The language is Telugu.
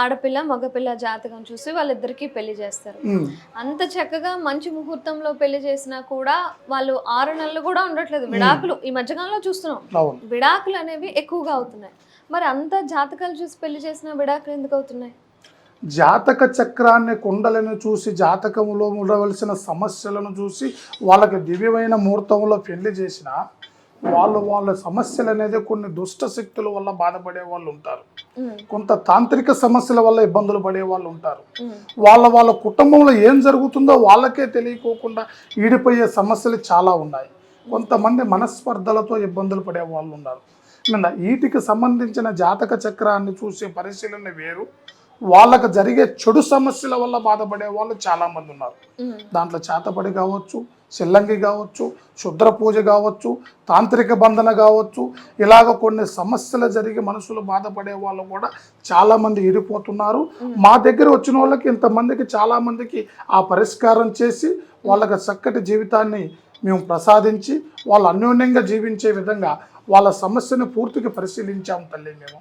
ఆడపిల్ల మగపిల్ల జాతకం చూసి వాళ్ళిద్దరికీ పెళ్లి చేస్తారు. అంత చక్కగా మంచి ముహూర్తంలో పెళ్లి చేసినా కూడా వాళ్ళు 6 నెలలు కూడా ఉండట్లేదు, విడాకులు ఈ మధ్యకాలంలో చూస్తున్నాం. విడాకులు అనేవి ఎక్కువగా అవుతున్నాయి. మరి అంత జాతకాలు చూసి పెళ్లి చేసిన విడాకులు ఎందుకు అవుతున్నాయి? జాతక చక్రాన్ని కుండలను చూసి జాతకంలో ఉండవలసిన సమస్యలను చూసి వాళ్ళకి దివ్యమైన ముహూర్తంలో పెళ్లి చేసిన వాళ్ళ సమస్యలు అనేది కొన్ని దుష్ట శక్తుల వల్ల బాధపడే వాళ్ళు ఉంటారు, కొంత తాంత్రిక సమస్యల వల్ల ఇబ్బందులు పడే వాళ్ళు ఉంటారు. వాళ్ళ కుటుంబంలో ఏం జరుగుతుందో వాళ్ళకే తెలియకోకుండా ఈడిపోయే సమస్యలు చాలా ఉన్నాయి. కొంతమంది మనస్పర్ధలతో ఇబ్బందులు పడే వాళ్ళు ఉన్నారు. వీటికి సంబంధించిన జాతక చక్రాన్ని చూసే పరిశీలన వేరు, వాళ్ళకు జరిగే చెడు సమస్యల వల్ల బాధపడే వాళ్ళు చాలా మంది ఉన్నారు. దాంట్లో చేతపడి కావచ్చు, చెల్లంగి కావచ్చు, శుద్ర పూజ కావచ్చు, తాంత్రిక బంధన కావచ్చు, ఇలాగ కొన్ని సమస్యలు జరిగి మనుషులు బాధపడే వాళ్ళు కూడా చాలా మంది ఇడిపోతున్నారు. మా దగ్గర వచ్చిన వాళ్ళకి ఇంతమందికి చాలా మందికి ఆ పరిష్కారం చేసి వాళ్ళకి చక్కటి జీవితాన్ని మేము ప్రసాదించి వాళ్ళు అన్యోన్యంగా జీవించే విధంగా వాళ్ళ సమస్యను పూర్తిగా పరిశీలించాము తల్లి మేము.